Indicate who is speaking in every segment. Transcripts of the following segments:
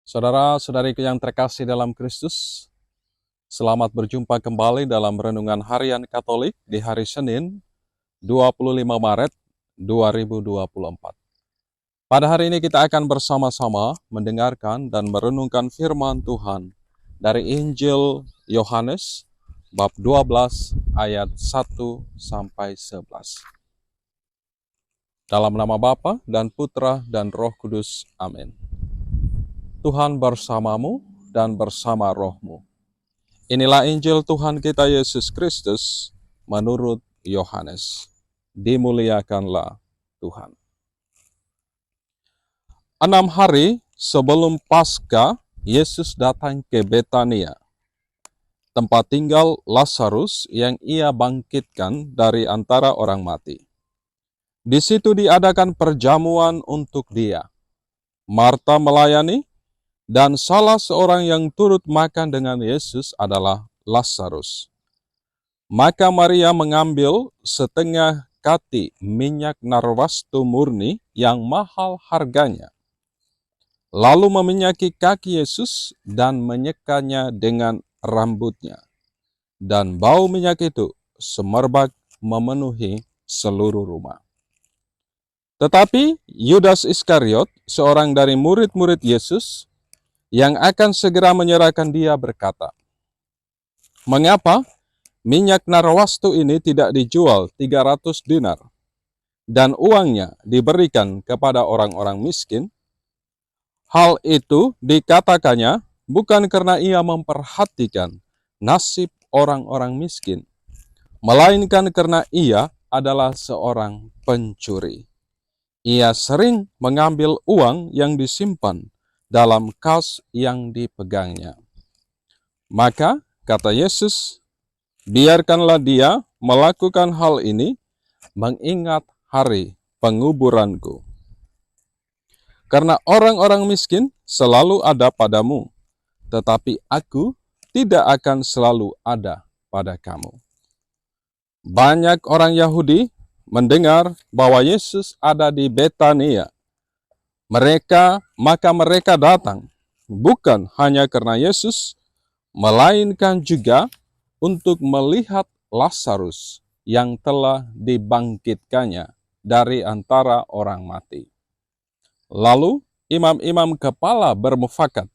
Speaker 1: Saudara-saudariku yang terkasih dalam Kristus, selamat berjumpa kembali dalam Renungan Harian Katolik di hari Senin, 25 Maret 2024. Pada hari ini kita akan bersama-sama mendengarkan dan merenungkan firman Tuhan dari Injil Yohanes, bab 12 ayat 1 sampai 11. Dalam nama Bapa dan Putra dan Roh Kudus. Amin. Tuhan bersamamu dan bersama rohmu. Inilah Injil Tuhan kita Yesus Kristus menurut Yohanes. Dimuliakanlah Tuhan. 6 hari sebelum Paskah, Yesus datang ke Betania, tempat tinggal Lazarus yang ia bangkitkan dari antara orang mati. Di situ diadakan perjamuan untuk dia. Marta melayani, dan salah seorang yang turut makan dengan Yesus adalah Lazarus. Maka Maria mengambil setengah kati minyak narwastu murni yang mahal harganya, lalu meminyaki kaki Yesus dan menyekanya dengan rambutnya. Dan bau minyak itu semerbak memenuhi seluruh rumah. Tetapi Yudas Iskariot, seorang dari murid-murid Yesus, yang akan segera menyerahkan dia berkata, "Mengapa minyak narwastu ini tidak dijual 300 dinar dan uangnya diberikan kepada orang-orang miskin?" Hal itu dikatakannya bukan karena ia memperhatikan nasib orang-orang miskin, melainkan karena ia adalah seorang pencuri. Ia sering mengambil uang yang disimpan dalam kas yang dipegangnya. Maka, kata Yesus, biarkanlah dia melakukan hal ini mengingat hari penguburanku. Karena orang-orang miskin selalu ada padamu, tetapi aku tidak akan selalu ada pada kamu. Banyak orang Yahudi mendengar bahwa Yesus ada di Betania. Maka mereka datang, bukan hanya karena Yesus, melainkan juga untuk melihat Lazarus yang telah dibangkitkannya dari antara orang mati. Lalu imam-imam kepala bermufakat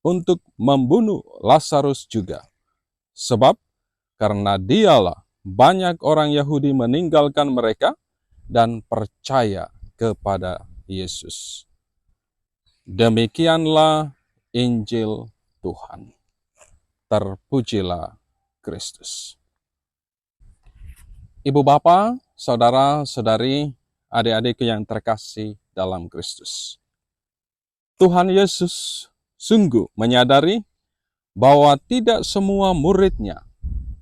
Speaker 1: untuk membunuh Lazarus juga, sebab karena dialah banyak orang Yahudi meninggalkan mereka dan percaya kepada Yesus. Demikianlah Injil Tuhan. Terpujilah Kristus. Ibu bapa, saudara-saudari, adik-adik yang terkasih dalam Kristus. Tuhan Yesus sungguh menyadari bahwa tidak semua murid-Nya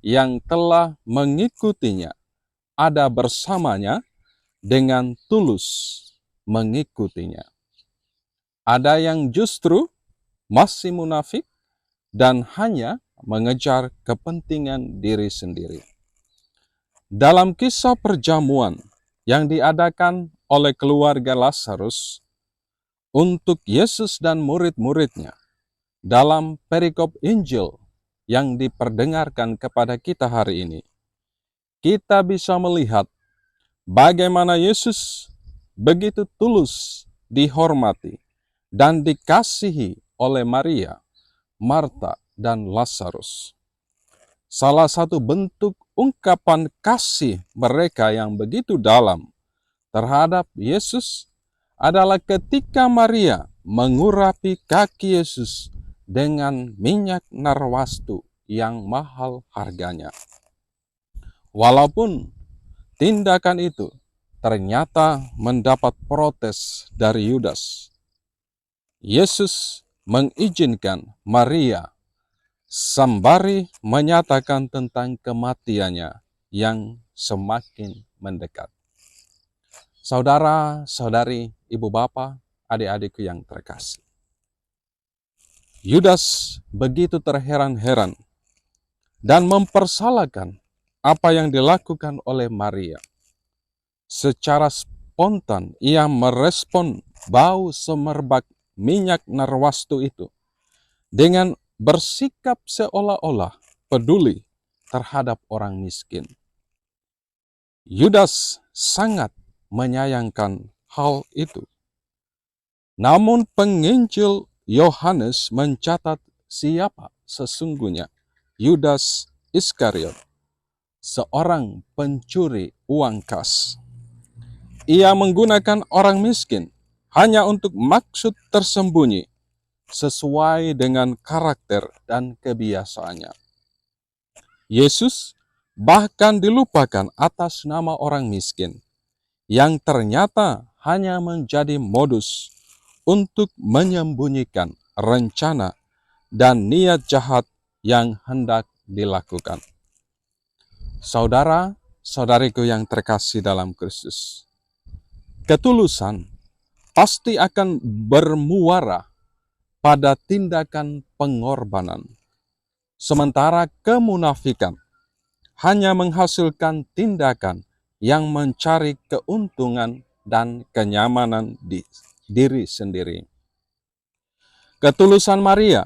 Speaker 1: yang telah mengikutinya ada bersamanya dengan tulus mengikutinya. Ada yang justru masih munafik dan hanya mengejar kepentingan diri sendiri. Dalam kisah perjamuan yang diadakan oleh keluarga Lazarus untuk Yesus dan murid-muridnya, dalam perikop Injil yang diperdengarkan kepada kita hari ini, kita bisa melihat bagaimana Yesus begitu tulus dihormati dan dikasihi oleh Maria, Marta, dan Lazarus. Salah satu bentuk ungkapan kasih mereka yang begitu dalam terhadap Yesus adalah ketika Maria mengurapi kaki Yesus dengan minyak narwastu yang mahal harganya. Walaupun tindakan itu ternyata mendapat protes dari Yudas, Yesus mengizinkan Maria sembari menyatakan tentang kematiannya yang semakin mendekat. Saudara-saudari, ibu bapa, adik-adikku yang terkasih, Yudas begitu terheran-heran dan mempersalahkan apa yang dilakukan oleh Maria. Secara spontan ia merespon bau semerbak minyak narwastu itu dengan bersikap seolah-olah peduli terhadap orang miskin. Yudas sangat menyayangkan hal itu. Namun penginjil Yohanes mencatat siapa sesungguhnya Yudas Iskariot, seorang pencuri uang kas. Ia menggunakan orang miskin hanya untuk maksud tersembunyi sesuai dengan karakter dan kebiasaannya. Yesus bahkan dilupakan atas nama orang miskin yang ternyata hanya menjadi modus untuk menyembunyikan rencana dan niat jahat yang hendak dilakukan. Saudara-saudariku yang terkasih dalam Kristus, ketulusan pasti akan bermuara pada tindakan pengorbanan, sementara kemunafikan hanya menghasilkan tindakan yang mencari keuntungan dan kenyamanan di diri sendiri. Ketulusan Maria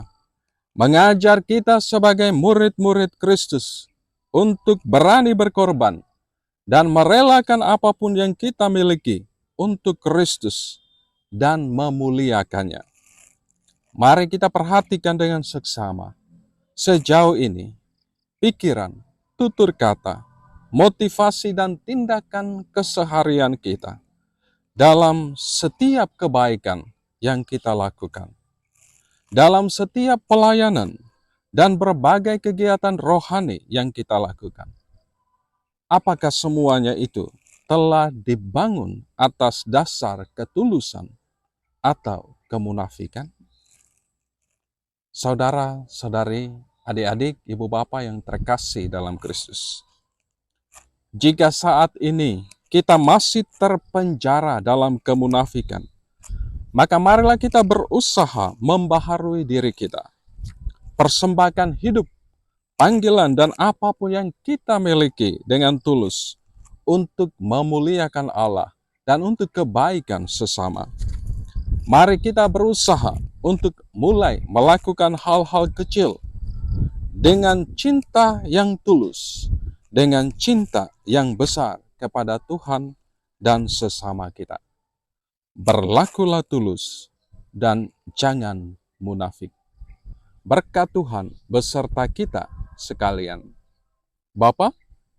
Speaker 1: mengajar kita sebagai murid-murid Kristus untuk berani berkorban dan merelakan apapun yang kita miliki untuk Kristus dan memuliakannya. Mari kita perhatikan dengan seksama. Sejauh ini, pikiran, tutur kata, motivasi dan tindakan keseharian kita dalam setiap kebaikan yang kita lakukan, dalam setiap pelayanan dan berbagai kegiatan rohani yang kita lakukan. Apakah semuanya itu telah dibangun atas dasar ketulusan atau kemunafikan? Saudara-saudari, adik-adik, ibu bapak yang terkasih dalam Kristus, jika saat ini kita masih terpenjara dalam kemunafikan, maka marilah kita berusaha membaharui diri kita. Persembahkan hidup, panggilan, dan apapun yang kita miliki dengan tulus untuk memuliakan Allah dan untuk kebaikan sesama. Mari kita berusaha untuk mulai melakukan hal-hal kecil dengan cinta yang tulus, dengan cinta yang besar kepada Tuhan dan sesama kita. Berlakulah tulus dan jangan munafik. Berkat Tuhan beserta kita sekalian. Bapa,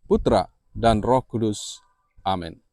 Speaker 1: Putra, dan Roh Kudus. Amin.